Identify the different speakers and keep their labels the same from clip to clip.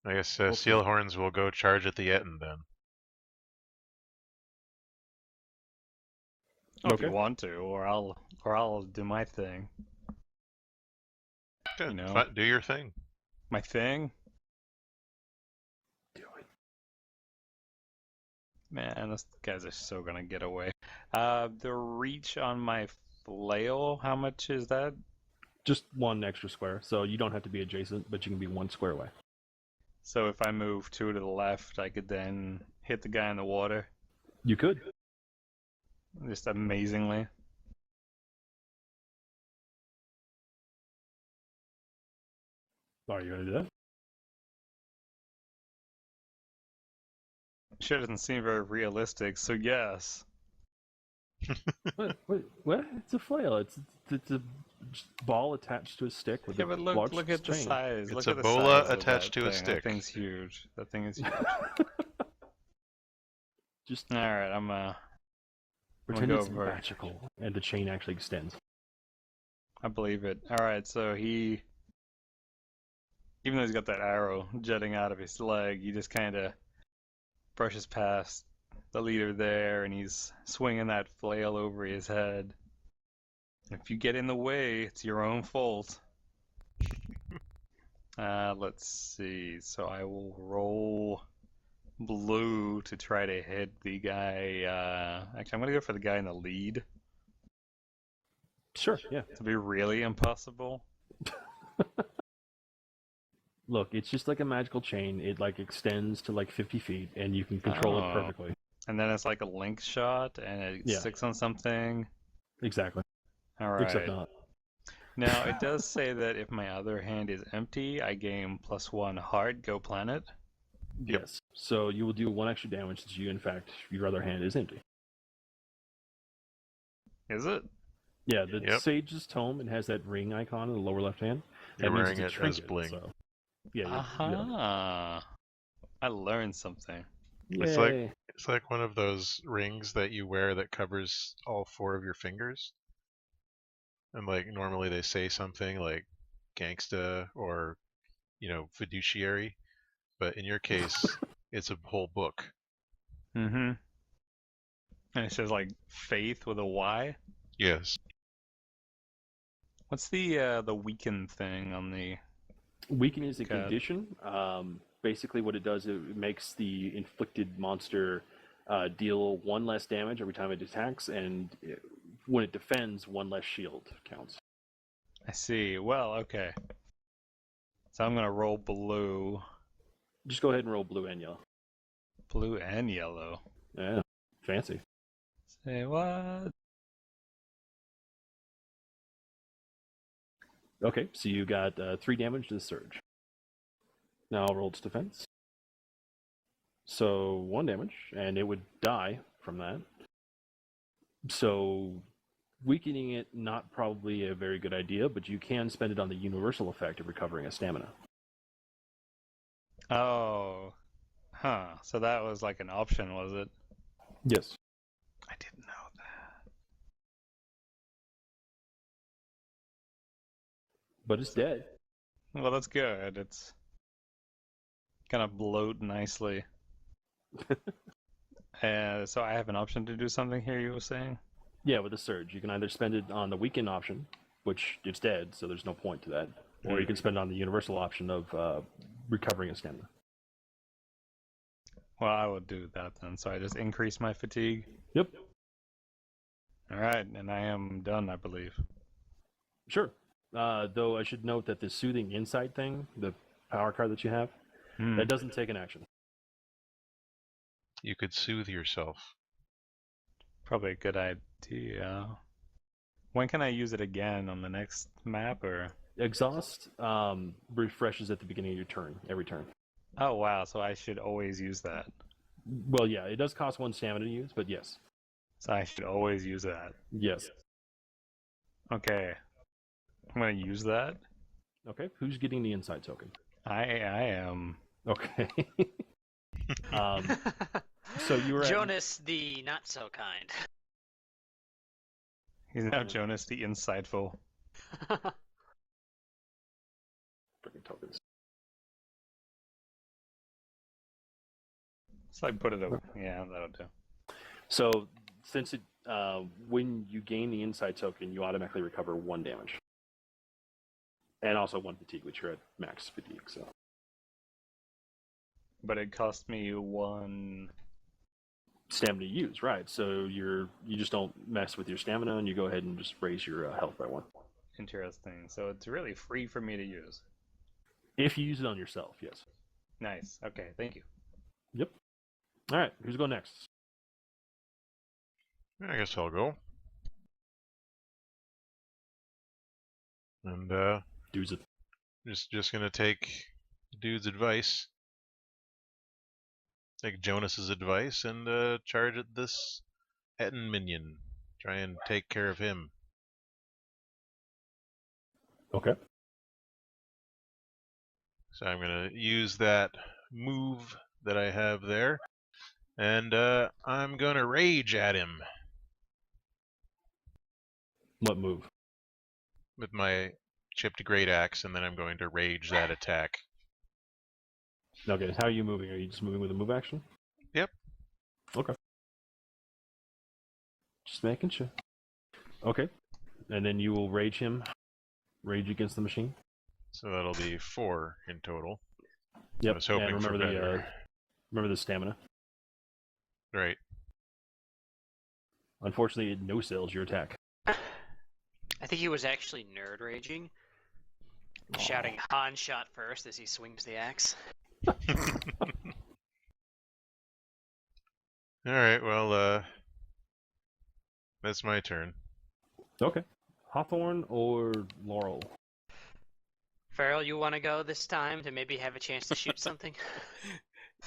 Speaker 1: I guess seal horns will go charge at the end then.
Speaker 2: Oh, if you want to, or I'll do my thing.
Speaker 1: Good.
Speaker 2: You know,
Speaker 1: do your thing.
Speaker 2: My thing.
Speaker 3: Do it.
Speaker 2: Man, those guys are so gonna get away. The reach on my flail, how much is that?
Speaker 3: Just one extra square, so you don't have to be adjacent, but you can be one square away.
Speaker 2: So if I move 2 to the left, I could then hit the guy in the water.
Speaker 3: You could.
Speaker 2: Just amazingly.
Speaker 3: Are you gonna do that?
Speaker 2: Sure doesn't seem very realistic, so yes.
Speaker 3: What? It's a flail. It's a ball attached to a stick with
Speaker 2: Yeah,
Speaker 3: a
Speaker 2: but
Speaker 3: large
Speaker 2: look at the
Speaker 3: chain.
Speaker 2: size.
Speaker 1: It's
Speaker 2: Look
Speaker 1: a
Speaker 2: at the
Speaker 1: bola
Speaker 2: size of
Speaker 1: attached
Speaker 2: that
Speaker 1: to a
Speaker 2: thing.
Speaker 1: stick.
Speaker 2: That thing's huge. That thing is huge.
Speaker 3: Just
Speaker 2: All right, I'm
Speaker 3: pretend
Speaker 2: go
Speaker 3: it's
Speaker 2: over.
Speaker 3: magical, and the chain actually extends.
Speaker 2: I believe it. All right, so even though he's got that arrow jutting out of his leg, he just kind of brushes past the leader there, and he's swinging that flail over his head. If you get in the way, it's your own fault. Let's see. So I will roll blue to try to hit the guy. Actually, I'm gonna go for the guy in the lead.
Speaker 3: Sure, yeah.
Speaker 2: To be really impossible.
Speaker 3: Look, it's just like a magical chain. It like extends to like 50 feet, and you can control it perfectly.
Speaker 2: And then it's like a link shot, and it sticks on something.
Speaker 3: Exactly.
Speaker 2: All right.
Speaker 3: Except not.
Speaker 2: Now, it does say that if my other hand is empty, I gain +1 heart, go planet.
Speaker 3: Yes. So you will do 1 extra damage since you, in fact, your other hand is empty.
Speaker 2: Is it?
Speaker 3: Yeah, the Sage's Tome, it has that ring icon in the lower left hand.
Speaker 1: You're wearing it as bling.
Speaker 3: So. Yeah.
Speaker 2: Aha! I learned something.
Speaker 3: Yay.
Speaker 1: It's like one of those rings that you wear that covers all 4 of your fingers. And like normally they say something like gangsta or fiduciary, but in your case it's a whole book.
Speaker 2: Mm-hmm. And it says like faith with a Y?
Speaker 1: Yes.
Speaker 2: What's the weaken thing on the
Speaker 3: Weaken is a condition. Basically what it does, it makes the inflicted monster deal 1 less damage every time it attacks, and when it defends, 1 less shield counts.
Speaker 2: I see. Well, okay. So I'm gonna roll blue.
Speaker 3: Just go ahead and roll blue and yellow.
Speaker 2: Blue and yellow.
Speaker 3: Yeah, fancy.
Speaker 2: Say what?
Speaker 3: Okay, so you got 3 damage to the surge. Now I'll roll its defense. So 1 damage, and it would die from that. So weakening it, not probably a very good idea, but you can spend it on the universal effect of recovering a stamina.
Speaker 2: Oh. Huh. So that was like an option, was it?
Speaker 3: Yes.
Speaker 2: I didn't know that.
Speaker 3: But it's dead.
Speaker 2: Well, that's good. It's gonna bloat nicely. So I have an option to do something here, you were saying?
Speaker 3: Yeah, with a surge. You can either spend it on the weaken option, which it's dead, so there's no point to that. Or you can spend it on the universal option of recovering a stamina.
Speaker 2: Well, I will do that then. So I just increase my fatigue?
Speaker 3: Yep.
Speaker 2: Alright, and I am done, I believe.
Speaker 3: Sure. Though I should note that the Soothing Insight thing, the power card that you have, that doesn't take an action.
Speaker 1: You could soothe yourself.
Speaker 2: Probably a good idea. When can I use it again? On the next map, or?
Speaker 3: Exhaust refreshes at the beginning of your turn, every turn.
Speaker 2: Oh wow, so I should always use that.
Speaker 3: Well, yeah, it does cost 1 stamina to use, but yes.
Speaker 2: So I should always use that.
Speaker 3: Yes.
Speaker 2: Okay. I'm gonna use that.
Speaker 3: Okay, who's getting the Insight token?
Speaker 2: I am.
Speaker 3: Okay. So you were
Speaker 4: Jonas the not so kind.
Speaker 2: He's now Jonas the insightful.
Speaker 3: Freaking tokens.
Speaker 2: So I put it over. Yeah, that'll do.
Speaker 3: So since it, when you gain the insight token, you automatically recover 1 damage, and also 1 fatigue, which you're at max fatigue. So.
Speaker 2: But it cost me 1
Speaker 3: stamina to use, right? So you just don't mess with your stamina, and you go ahead and just raise your health by 1.
Speaker 2: Interesting. So it's really free for me to use.
Speaker 3: If you use it on yourself, yes.
Speaker 2: Nice. Okay, thank you.
Speaker 3: Yep. All right, who's going next?
Speaker 1: I guess I'll go. And
Speaker 3: Dude's it.
Speaker 1: just gonna take dude's advice, take Jonas's advice, and charge at this Etten minion. Try and take care of him.
Speaker 3: Okay.
Speaker 1: So I'm gonna use that move that I have there, and I'm gonna rage at him
Speaker 3: What move?
Speaker 1: with my chipped great axe, and then I'm going to rage that attack.
Speaker 3: Okay, how are you moving? Are you just moving with a move action?
Speaker 1: Yep.
Speaker 3: Okay. Just making sure. Okay. And then you will rage him. Rage against the machine.
Speaker 1: So that'll be 4 in total.
Speaker 3: Yep.
Speaker 1: I was hoping
Speaker 3: and
Speaker 1: for
Speaker 3: remember
Speaker 1: better.
Speaker 3: remember the stamina.
Speaker 1: Right.
Speaker 3: Unfortunately, it no sells your attack.
Speaker 4: I think he was actually nerd raging, shouting Han shot first as he swings the axe.
Speaker 1: Alright, well, that's my turn.
Speaker 3: Okay. Hawthorne or Laurel?
Speaker 4: Farrell, you want to go this time to maybe have a chance to shoot something?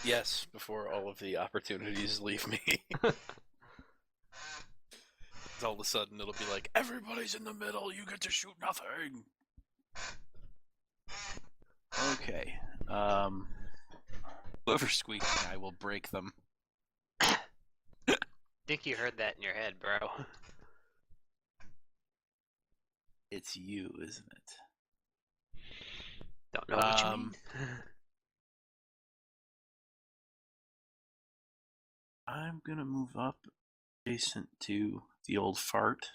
Speaker 5: Yes, before all of the opportunities leave me. All of a sudden it'll be like, everybody's in the middle, you get to shoot nothing. Okay. Whoever's squeaking, I will break them.
Speaker 4: Think you heard that in your head, bro.
Speaker 5: It's you, isn't it?
Speaker 4: Don't know what you mean.
Speaker 5: I'm gonna move up adjacent to the old fart.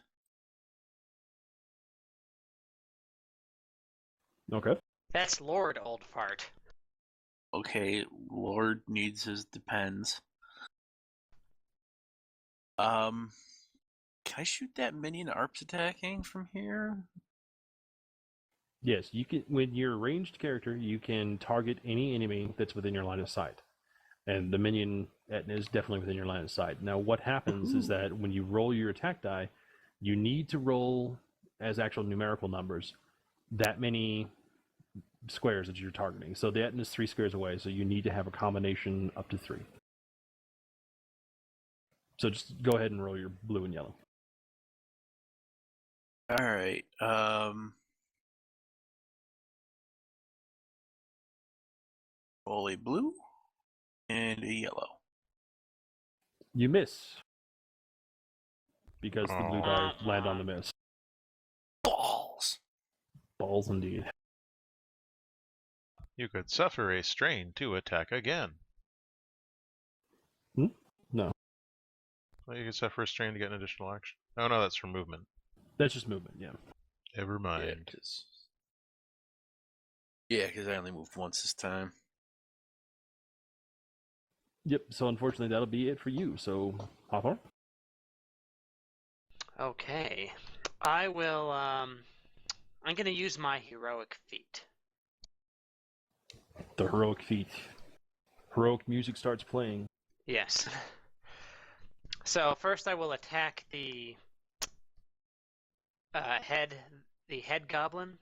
Speaker 3: Okay.
Speaker 4: That's Lord Old Fart.
Speaker 5: Okay, Lord needs his depends. Can I shoot that minion ARP's attacking from here?
Speaker 3: Yes, you can. When you're a ranged character, you can target any enemy that's within your line of sight, and the minion Etna is definitely within your line of sight. Now, what happens is that when you roll your attack die, you need to roll as actual numerical numbers that many squares that you're targeting. So the Etna is 3 squares away, so you need to have a combination up to 3. So just go ahead and roll your blue and yellow.
Speaker 5: Alright, roll a blue and a yellow.
Speaker 3: You miss because the blue die
Speaker 1: Aw.
Speaker 3: land on the miss.
Speaker 5: Balls!
Speaker 3: Balls indeed.
Speaker 1: You could suffer a strain to attack again.
Speaker 3: No,
Speaker 1: Well, you could suffer a strain to get an additional action. Oh no, that's for movement.
Speaker 3: that's just movement. Yeah.
Speaker 1: Never mind.
Speaker 5: Yeah, because I only moved once this time.
Speaker 3: Yep. So unfortunately, that'll be it for you. So Hawthorne.
Speaker 4: Okay. I will, I'm gonna use my heroic feat.
Speaker 3: The heroic feat. Heroic music starts playing.
Speaker 4: Yes. So first I will attack the head goblin.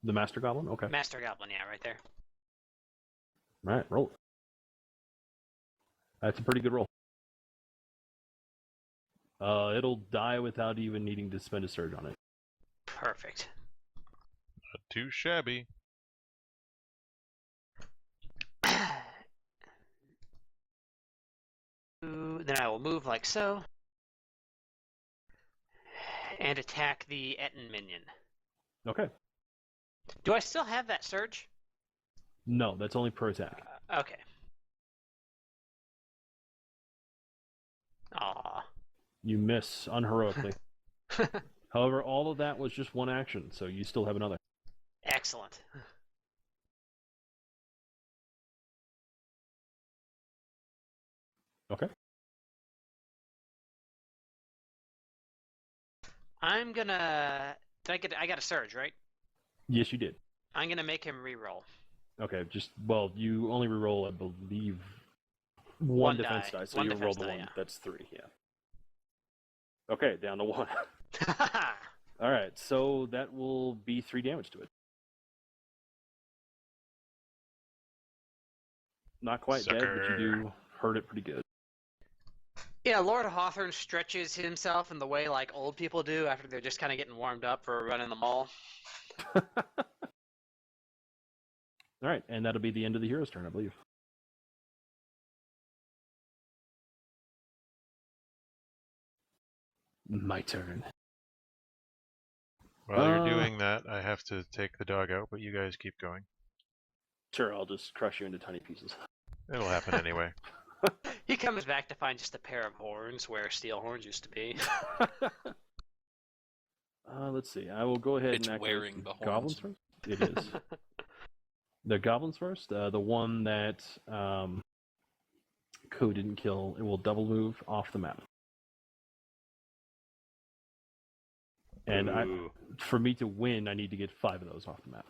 Speaker 3: The Master Goblin? Okay.
Speaker 4: Master goblin, yeah, right there.
Speaker 3: Alright, roll. That's a pretty good roll. It'll die without even needing to spend a surge on it.
Speaker 4: Perfect.
Speaker 1: Not too shabby.
Speaker 4: Then I will move like so. And attack the Etten minion.
Speaker 3: Okay.
Speaker 4: Do I still have that surge?
Speaker 3: No, that's only per attack.
Speaker 4: Okay. Aw.
Speaker 3: You miss unheroically. However, all of that was just one action, so you still have another.
Speaker 4: Excellent.
Speaker 3: Okay.
Speaker 4: I'm gonna. I got a surge, right?
Speaker 3: Yes, you did.
Speaker 4: I'm gonna make him reroll.
Speaker 3: Okay, you only reroll, I believe, one defense die, so
Speaker 4: One
Speaker 3: you roll
Speaker 4: defense
Speaker 3: the
Speaker 4: die,
Speaker 3: one.
Speaker 4: yeah.
Speaker 3: That's 3, yeah. Okay, down to 1.
Speaker 4: Ha
Speaker 3: Alright, so that will be 3 damage to it. Not quite dead, but you do hurt it pretty good.
Speaker 4: Yeah, Lord Hawthorne stretches himself in the way like old people do after they're just kind of getting warmed up for a run in the mall.
Speaker 3: Alright, and that'll be the end of the hero's turn, I believe. My turn.
Speaker 1: While you're doing that, I have to take the dog out, but you guys keep going.
Speaker 3: Sure, I'll just crush you into tiny pieces.
Speaker 1: It'll happen anyway.
Speaker 4: He comes back to find just a pair of horns where steel horns used to be.
Speaker 3: Let's see. I will go ahead
Speaker 6: It's
Speaker 3: and activate
Speaker 6: wearing the
Speaker 3: goblins
Speaker 6: horns.
Speaker 3: first. It is. The goblins first. The one that Ko didn't kill, it will double move off the map. And for me to win, I need to get 5 of those off the map.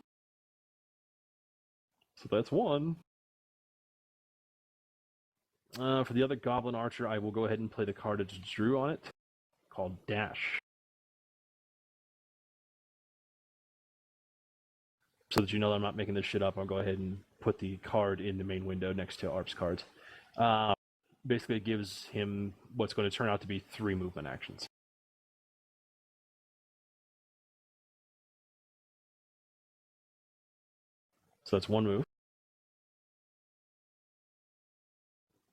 Speaker 3: So that's 1. For the other goblin archer, I will go ahead and play the card that drew on it, called Dash. So that you know that I'm not making this shit up, I'll go ahead and put the card in the main window next to ARP's cards. Basically, it gives him what's going to turn out to be 3 movement actions. So that's 1 move.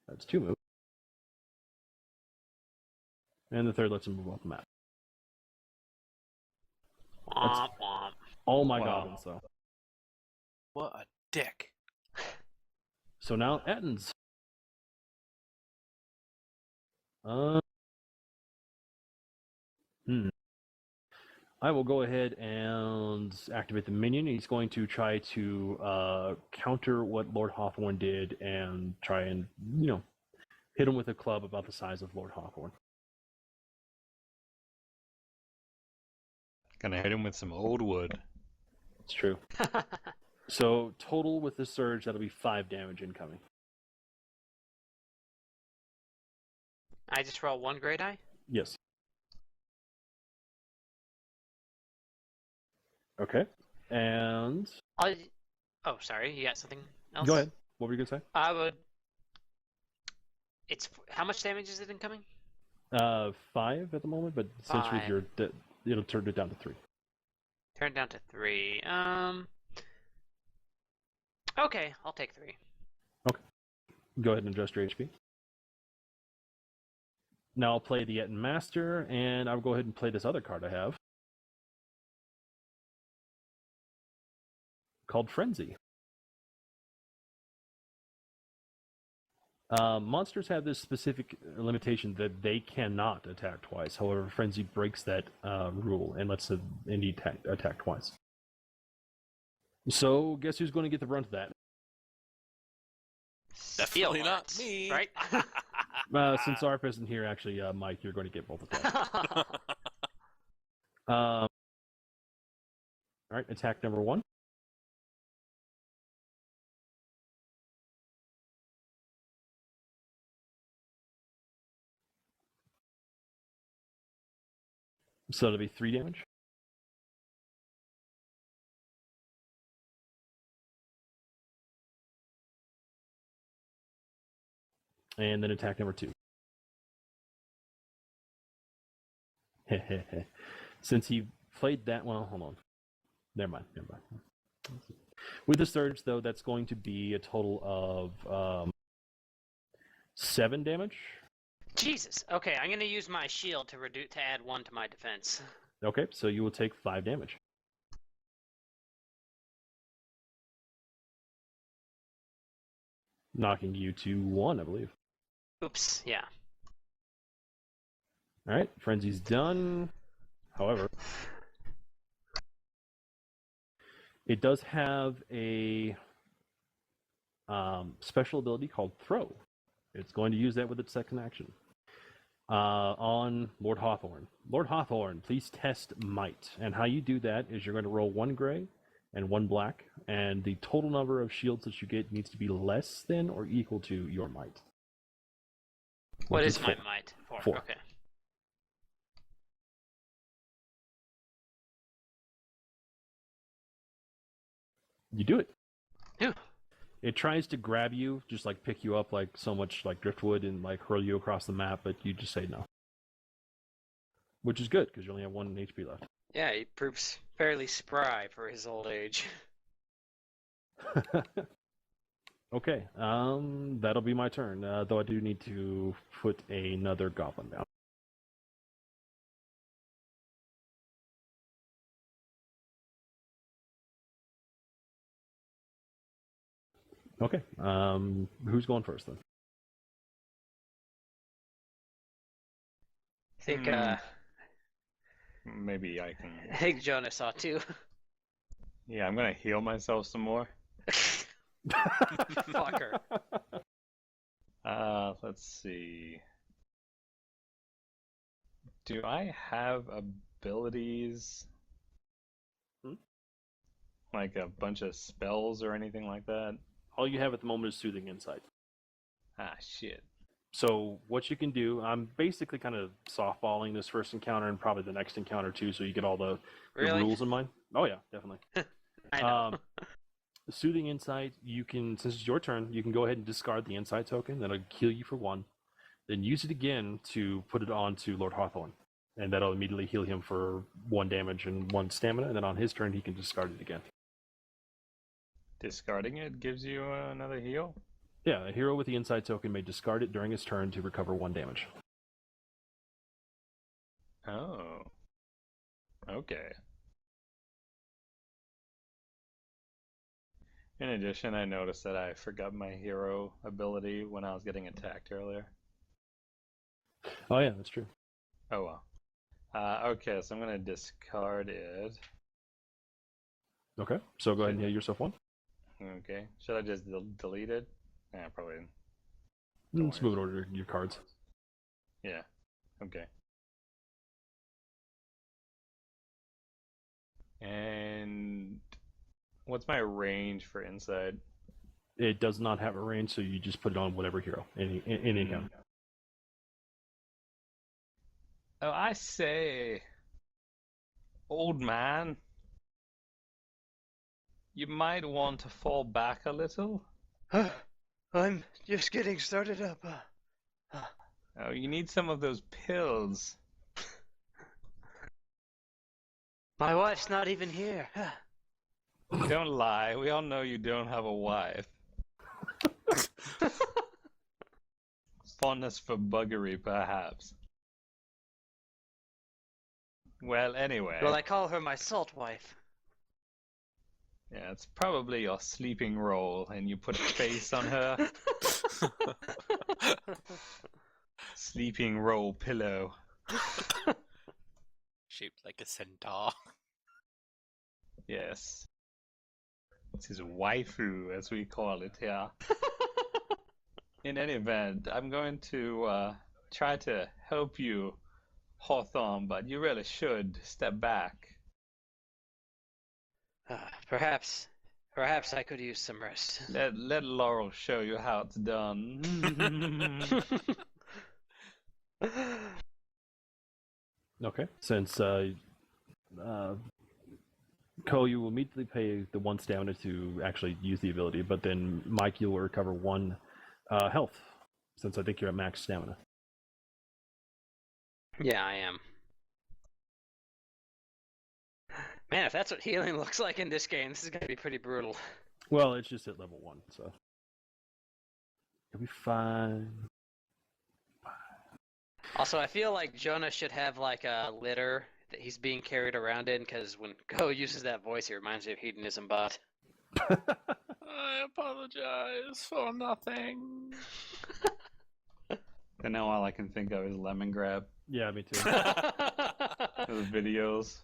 Speaker 3: That's 2 moves. And the third lets him move off the map.
Speaker 4: Womp womp.
Speaker 3: All my goblins, though.
Speaker 5: What a dick.
Speaker 3: So now Ettins. I will go ahead and activate the minion. He's going to try to counter what Lord Hawthorne did and try and, hit him with a club about the size of Lord Hawthorne.
Speaker 2: Gonna hit him with some old wood.
Speaker 3: It's true. So total with the surge, that'll be 5 damage incoming.
Speaker 4: I just roll 1 gray die?
Speaker 3: Yes. Okay. And
Speaker 4: Oh, sorry. You got something else?
Speaker 3: go ahead. What were you gonna say?
Speaker 4: I would. How much damage is it incoming?
Speaker 3: 5 at the moment, but since with
Speaker 4: 5.
Speaker 3: your it'll turn it down to 3.
Speaker 4: Turn it down to 3. Okay, I'll take 3.
Speaker 3: Go ahead and adjust your HP. Now I'll play the Etten Master, and I'll go ahead and play this other card I have called Frenzy. Monsters have this specific limitation that they cannot attack twice. However, Frenzy breaks that rule and lets them indeed attack twice. So, guess who's going to get the brunt of that?
Speaker 6: Definitely not
Speaker 4: Steelhearts,
Speaker 6: me.
Speaker 4: Right?
Speaker 3: Since ARP isn't here, actually, Mike, you're going to get both of that. All right, attack number 1. So it'll be 3 damage. And then attack number 2. Since he played that, well, hold on. Never mind. With the surge, though, that's going to be a total of 7 damage.
Speaker 4: Jesus. Okay, I'm gonna use my shield to add 1 to my defense.
Speaker 3: Okay, so you will take 5 damage. Knocking you to 1, I believe.
Speaker 4: Oops. Yeah.
Speaker 3: All right, frenzy's done. However, it does have a special ability called Throw. It's going to use that with its second action on Lord Hawthorne. Lord Hawthorne, please test Might. And how you do that is you're going to roll 1 gray and 1 black, and the total number of shields that you get needs to be less than or equal to your Might.
Speaker 4: What
Speaker 3: which
Speaker 4: is my
Speaker 3: 4.
Speaker 4: might? 4.
Speaker 3: 4.
Speaker 4: Okay.
Speaker 3: You do it.
Speaker 4: Phew.
Speaker 3: It tries to grab you, just like pick you up like so much like driftwood and like hurl you across the map, but you just say no. Which is good, because you only have 1 HP left.
Speaker 4: Yeah, he proves fairly spry for his old age.
Speaker 3: Okay, that'll be my turn, though I do need to put another goblin down. Okay, who's going first then?
Speaker 4: I think,
Speaker 2: Maybe I can.
Speaker 4: I think Jonah saw too.
Speaker 2: Yeah, I'm gonna heal myself some more.
Speaker 4: Fucker.
Speaker 2: Let's see. Do I have abilities? Like a bunch of spells or anything like that?
Speaker 3: All you have at the moment is Soothing Insight.
Speaker 2: Ah, shit.
Speaker 3: So what you can do, I'm basically kind of softballing this first encounter and probably the next encounter too, so you get all the
Speaker 4: Really?
Speaker 3: rules in mind. Oh yeah, definitely.
Speaker 4: I know.
Speaker 3: Soothing Insight, you can, since it's your turn, you can go ahead and discard the Insight token. That'll heal you for 1. Then use it again to put it on to Lord Hawthorne. And that'll immediately heal him for 1 damage and 1 stamina. And then on his turn, he can discard it again.
Speaker 2: Discarding it gives you another heal?
Speaker 3: Yeah, a hero with the Insight token may discard it during his turn to recover 1 damage.
Speaker 2: Oh. Okay. In addition, I noticed that I forgot my hero ability when I was getting attacked earlier.
Speaker 3: Oh yeah, that's true.
Speaker 2: Oh well. Okay, so I'm gonna discard it.
Speaker 3: Okay, so go ahead and heal yourself 1.
Speaker 2: Okay. Should I just delete it? Yeah, probably.
Speaker 3: Let's move it over to your cards.
Speaker 2: Yeah. Okay. And what's my range for inside?
Speaker 3: It does not have a range, so you just put it on whatever hero, any account.
Speaker 2: Oh, I say, old man, you might want to fall back a little.
Speaker 4: I'm just getting started up.
Speaker 2: Oh, you need some of those pills.
Speaker 4: My wife's not even here.
Speaker 2: Don't lie. We all know you don't have a wife. Fondness for buggery, perhaps. Well, anyway.
Speaker 4: Well, I call her my salt wife.
Speaker 2: Yeah, it's probably your sleeping roll, and you put a face on her. Sleeping roll pillow.
Speaker 6: Shaped like a centaur.
Speaker 2: Yes. It's his waifu, as we call it here. In any event, I'm going to try to help you, Hawthorne, but you really should step back.
Speaker 4: Perhaps I could use some rest.
Speaker 2: Let Laurel show you how it's done.
Speaker 3: Okay, since Ko, you will immediately pay the 1 stamina to actually use the ability, but then Mike, you'll recover 1 health, since I think you're at max stamina.
Speaker 4: Yeah, I am. Man, if that's what healing looks like in this game, this is gonna be pretty brutal.
Speaker 3: Well, it's just at level 1, so you'll be fine.
Speaker 4: Also, I feel like Jonah should have like a litter that he's being carried around in, because when Ko uses that voice, it reminds me of Hedonism Bot.
Speaker 6: I apologize for nothing.
Speaker 2: And now all I can think of is lemon grab.
Speaker 3: Yeah, me too.
Speaker 2: Those videos.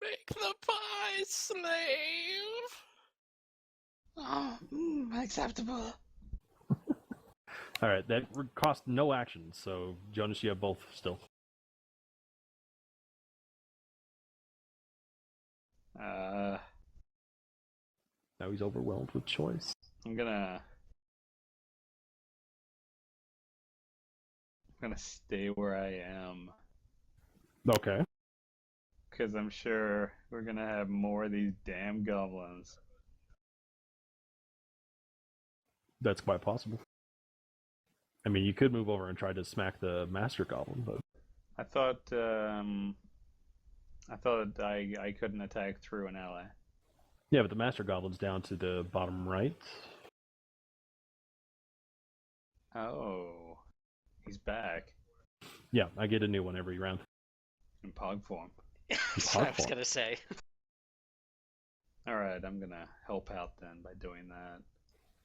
Speaker 5: Make the pie, slave.
Speaker 4: Oh, acceptable.
Speaker 3: All right, that cost no action, so Jonas, you have both still.
Speaker 2: Uh,
Speaker 3: Now he's overwhelmed with choice.
Speaker 2: I'm gonna stay where I am
Speaker 3: Okay,
Speaker 2: because I'm sure we're gonna have more of these damn goblins.
Speaker 3: that's quite possible. I mean, you could move over and try to smack the Master Goblin, but
Speaker 2: I thought I couldn't attack through an ally.
Speaker 3: yeah, but the Master Goblin's down to the bottom right.
Speaker 2: Oh, he's back
Speaker 3: Yeah, I get a new one every round.
Speaker 2: in pog form.
Speaker 4: That's what I was gonna say.
Speaker 2: All right, I'm gonna help out then by doing that.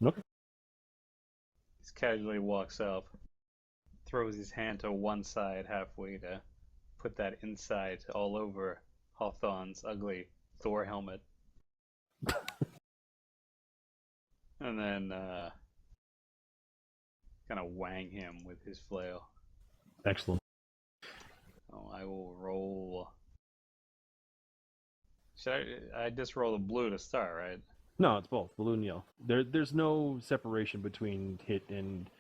Speaker 3: Okay.
Speaker 2: He casually walks up, throws his hand to one side halfway to put that insight all over Hawthorne's ugly Thor helmet. And then kind of wang him with his flail.
Speaker 3: Excellent.
Speaker 2: Oh, I will roll. Should I just roll the blue to start, right?
Speaker 3: No, it's both blue and yellow. There's no separation between hit and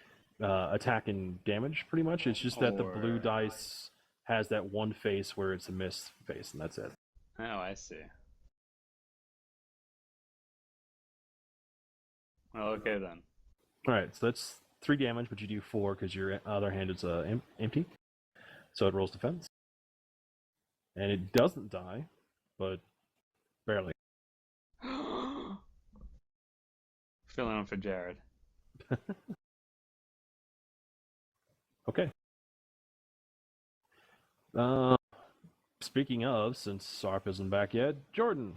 Speaker 3: attack and damage. Pretty much, it's just that the blue
Speaker 2: Or-
Speaker 3: dice has that one face where it's a miss face, and that's it.
Speaker 2: Oh, I see. Well, okay then.
Speaker 3: All right, so that's 3 damage, but you do 4 because your other hand is empty. So it rolls defense, and it doesn't die, but barely.
Speaker 2: Filling in for Jared.
Speaker 3: Okay. Speaking of, since Sarp isn't back yet, Jordan,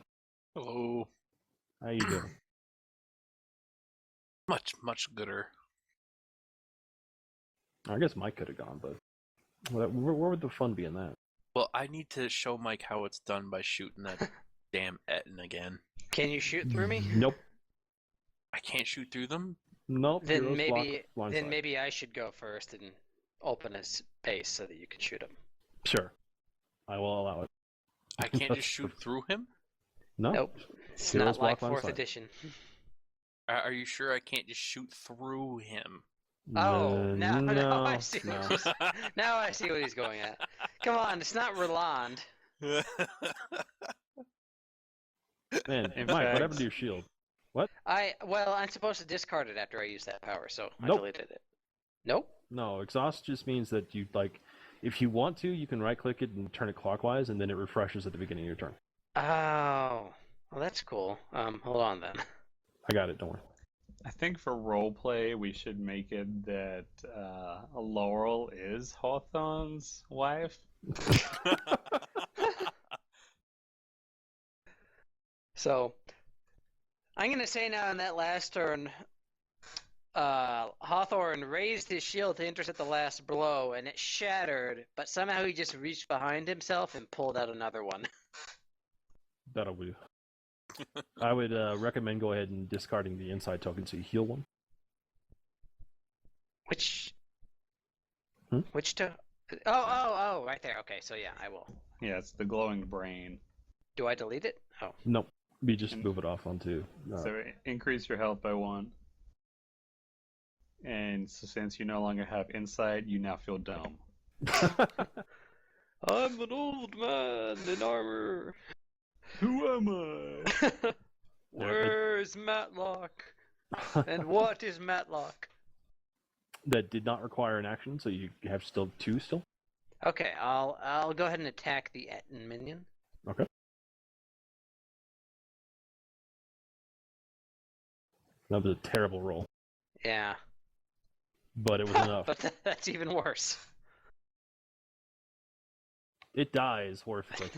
Speaker 5: Hello.
Speaker 3: how you doing?
Speaker 5: Much gooder.
Speaker 3: I guess Mike could have gone, but where would the fun be in that?
Speaker 5: Well, I need to show Mike how it's done by shooting that damn Etten again.
Speaker 4: Can you shoot through me?
Speaker 3: Nope.
Speaker 5: I can't shoot through them.
Speaker 3: Nope.
Speaker 4: Then
Speaker 3: heroes
Speaker 4: maybe
Speaker 3: block,
Speaker 4: then
Speaker 3: blindside.
Speaker 4: maybe I should go first and open a space so that you can shoot him.
Speaker 3: Sure. I will allow it.
Speaker 5: I can't
Speaker 3: That's
Speaker 5: just shoot through him.
Speaker 3: No.
Speaker 4: Nope. It's
Speaker 3: Heroes
Speaker 4: not like
Speaker 3: block
Speaker 4: 4th
Speaker 3: blindside.
Speaker 4: edition.
Speaker 5: Are you sure I can't just shoot through him?
Speaker 4: Oh, now
Speaker 3: no,
Speaker 4: I see.
Speaker 3: no.
Speaker 4: Now I see what he's going at. Come on, it's not Roland.
Speaker 3: Man,
Speaker 2: In
Speaker 3: Mike, what
Speaker 2: fact-
Speaker 3: happened to your shield?
Speaker 4: I'm supposed to discard it after I use that power, so I
Speaker 3: Nope.
Speaker 4: deleted it. Nope.
Speaker 3: No, exhaust just means that you if you want to, you can right-click it and turn it clockwise, and then it refreshes at the beginning of your turn.
Speaker 4: Oh, well that's cool. Hold on then.
Speaker 3: I got it. Don't worry.
Speaker 2: I think for roleplay, we should make it that Laurel is Hawthorne's wife.
Speaker 4: So, I'm gonna say now in that last turn, Hawthorne raised his shield to intercept the last blow, and it shattered. But somehow he just reached behind himself and pulled out another one.
Speaker 3: That'll do. I would recommend go ahead and discarding the inside token so you heal one.
Speaker 4: Which?
Speaker 3: Hmm?
Speaker 4: Which to? Oh, right there. Okay, so yeah, I will.
Speaker 2: Yeah, it's the glowing brain.
Speaker 4: Do I delete it? Oh.
Speaker 3: Nope. You just
Speaker 2: And-
Speaker 3: move it off onto.
Speaker 2: So increase your health by 1. And so since you no longer have insight, you now feel dumb.
Speaker 4: I'm an old man in armor.
Speaker 2: Who am I?
Speaker 4: Where's Matlock? And what is Matlock?
Speaker 3: That did not require an action, so you have still 2 still.
Speaker 4: Okay, I'll go ahead and attack the Etten minion.
Speaker 3: Okay. That was a terrible roll,
Speaker 4: Yeah.
Speaker 3: but it was enough.
Speaker 4: But that's even worse.
Speaker 3: It dies horrifically.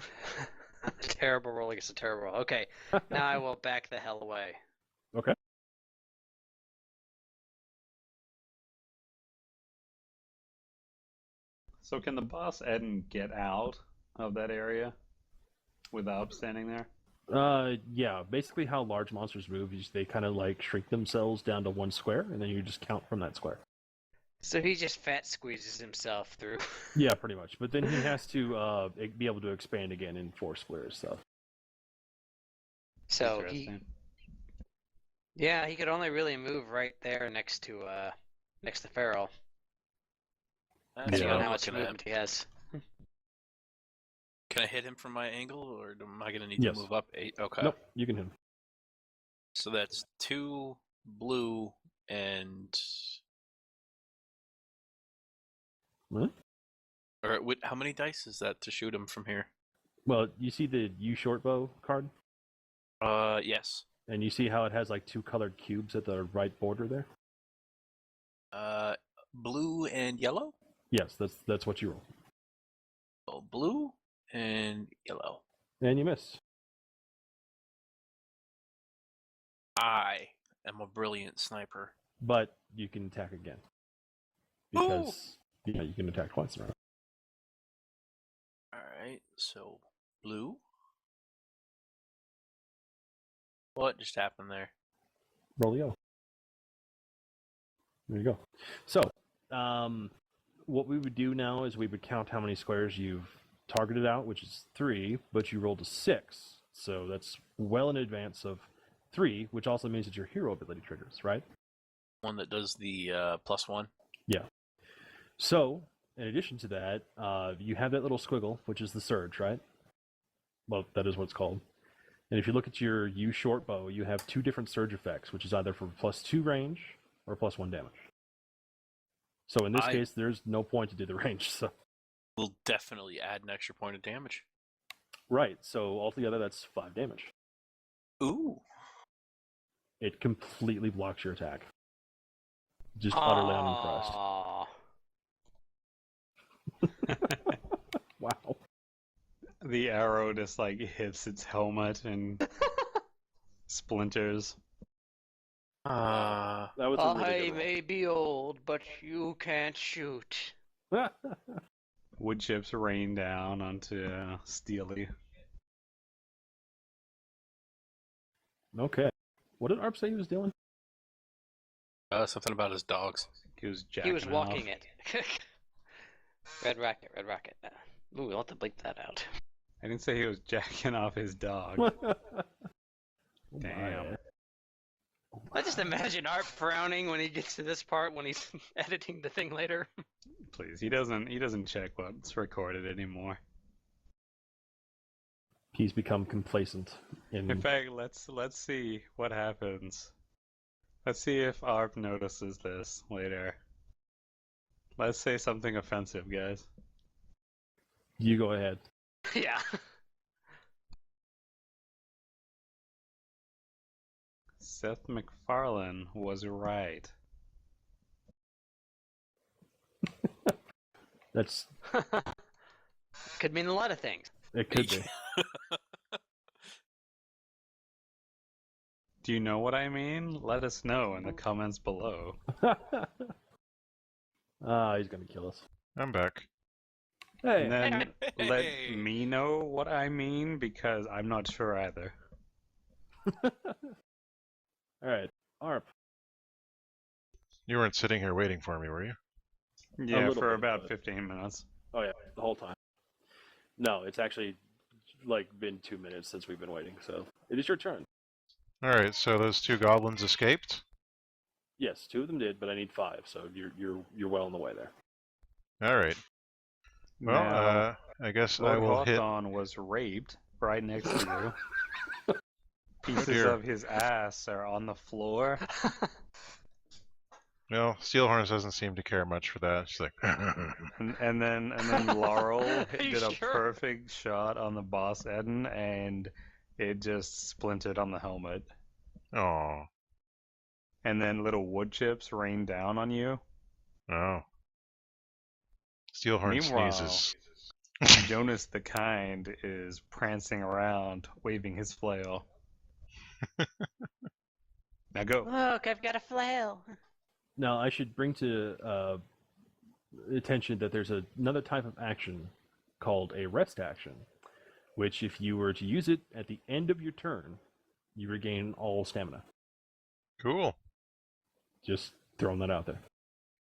Speaker 4: Terrible roll against a terrible roll. Okay, now I will back the hell away.
Speaker 3: Okay.
Speaker 2: So can the boss Eden get out of that area without standing there?
Speaker 3: Yeah. Basically, how large monsters move is they kind of like shrink themselves down to one square, and then you just count from that square.
Speaker 4: So he just fat squeezes himself through.
Speaker 3: Yeah, pretty much. But then he has to be able to expand again in 4 squares. So.
Speaker 4: So he,
Speaker 2: Interesting.
Speaker 4: yeah, he could only really move right there next to Feral.
Speaker 6: That's
Speaker 4: Depending
Speaker 3: Yeah.
Speaker 6: what
Speaker 4: on
Speaker 6: I'm
Speaker 4: how much
Speaker 6: looking at.
Speaker 4: movement he has.
Speaker 6: Can I hit him from my angle, or am I going to need
Speaker 3: Yes.
Speaker 6: to move up 8? Okay.
Speaker 3: Nope, you can hit him.
Speaker 6: So that's 2 blue and...
Speaker 3: What?
Speaker 6: Or how many dice is that to shoot him from here?
Speaker 3: Well, you see the U short bow card,
Speaker 6: Yes.
Speaker 3: and you see how it has like 2 colored cubes at the right border there.
Speaker 6: Blue and yellow?
Speaker 3: Yes, that's what you roll,
Speaker 6: Oh, blue and yellow.
Speaker 3: and you miss.
Speaker 6: I am a brilliant sniper.
Speaker 3: But you can attack again because you can attack twice in a row.
Speaker 6: Alright, so blue. What just happened there?
Speaker 3: Roll the O. There you go. So, what we would do now is we would count how many squares you've targeted out, which is 3, but you rolled a 6. So that's well in advance of 3, which also means that your hero ability triggers, right?
Speaker 6: One that does the +1.
Speaker 3: Yeah. So, in addition to that, you have that little squiggle, which is the surge, right? Well, that is what it's called. And if you look at your U short bow, you have 2 different surge effects, which is either for +2 range or +1 damage. So in this case, there's no point to do the range. So
Speaker 6: Will definitely add an extra point of damage.
Speaker 3: right. So altogether, that's 5 damage.
Speaker 6: Ooh.
Speaker 3: It completely blocks your attack. Just utterly unimpressed.
Speaker 4: Aw.
Speaker 3: Wow.
Speaker 2: The arrow just like hits its helmet and splinters.
Speaker 3: That was a really
Speaker 4: I
Speaker 3: good
Speaker 4: may be old, but you can't shoot.
Speaker 3: roll.
Speaker 2: Wood chips rain down onto Steely.
Speaker 3: Okay. What did Arp say he was doing?
Speaker 6: Something about his dogs.
Speaker 2: He was
Speaker 4: He was
Speaker 2: jacking
Speaker 4: walking
Speaker 2: off.
Speaker 4: it. Red Rocket, Red Rocket. Ooh, we'll have to bleep that out.
Speaker 2: I didn't say he was jacking off his dog.
Speaker 3: Oh,
Speaker 2: Damn.
Speaker 3: my.
Speaker 4: I just imagine Art frowning when he gets to this part when he's editing the thing later.
Speaker 2: Please, he doesn't check what's recorded anymore.
Speaker 3: He's become complacent.
Speaker 2: In fact, let's see what happens. Let's see if Arp notices this later. Let's say something offensive, guys.
Speaker 3: You go ahead.
Speaker 4: Yeah.
Speaker 2: Seth MacFarlane was right.
Speaker 3: That's
Speaker 4: Could mean a lot of things.
Speaker 3: it. Could be.
Speaker 2: Do you know what I mean? Let us know in the comments below.
Speaker 3: He's gonna kill us.
Speaker 1: I'm back.
Speaker 3: Hey.
Speaker 2: And then let
Speaker 6: Hey.
Speaker 2: me know what I mean because I'm not sure either.
Speaker 3: All right, Arp.
Speaker 1: You weren't sitting here waiting for me, were you?
Speaker 2: Yeah,
Speaker 3: little
Speaker 2: for
Speaker 3: bit,
Speaker 2: about
Speaker 3: but-
Speaker 2: 15 minutes.
Speaker 3: Oh yeah, the whole time. No, it's actually like been 2 minutes since we've been waiting, so it is your turn.
Speaker 1: All right, so those 2 goblins escaped.
Speaker 3: Yes, 2 of them did, but I need 5, so you're well on the way there.
Speaker 1: All right. Well,
Speaker 2: Now,
Speaker 1: I guess
Speaker 2: Lord
Speaker 1: I will hit.
Speaker 2: Hawthorne was raped right next to you. Pieces
Speaker 1: dear.
Speaker 2: of his ass are on the floor.
Speaker 1: Well, Steelhorns doesn't seem to care much for that. She's like,
Speaker 2: And then Laurel
Speaker 4: Are you
Speaker 2: did a
Speaker 4: sure?
Speaker 2: perfect shot on the boss Eden, and it just splintered on the helmet.
Speaker 1: oh,
Speaker 2: And then little wood chips rained down on you.
Speaker 1: oh. Steelhorn
Speaker 2: Meanwhile-
Speaker 1: sneezes.
Speaker 2: Jonas the Kind is prancing around, waving his flail. Now go.
Speaker 4: Look, I've got a flail.
Speaker 3: Now I should bring to attention that there's another type of action called a rest action, which if you were to use it at the end of your turn, you regain all stamina.
Speaker 1: Cool.
Speaker 3: Just throwing that out there.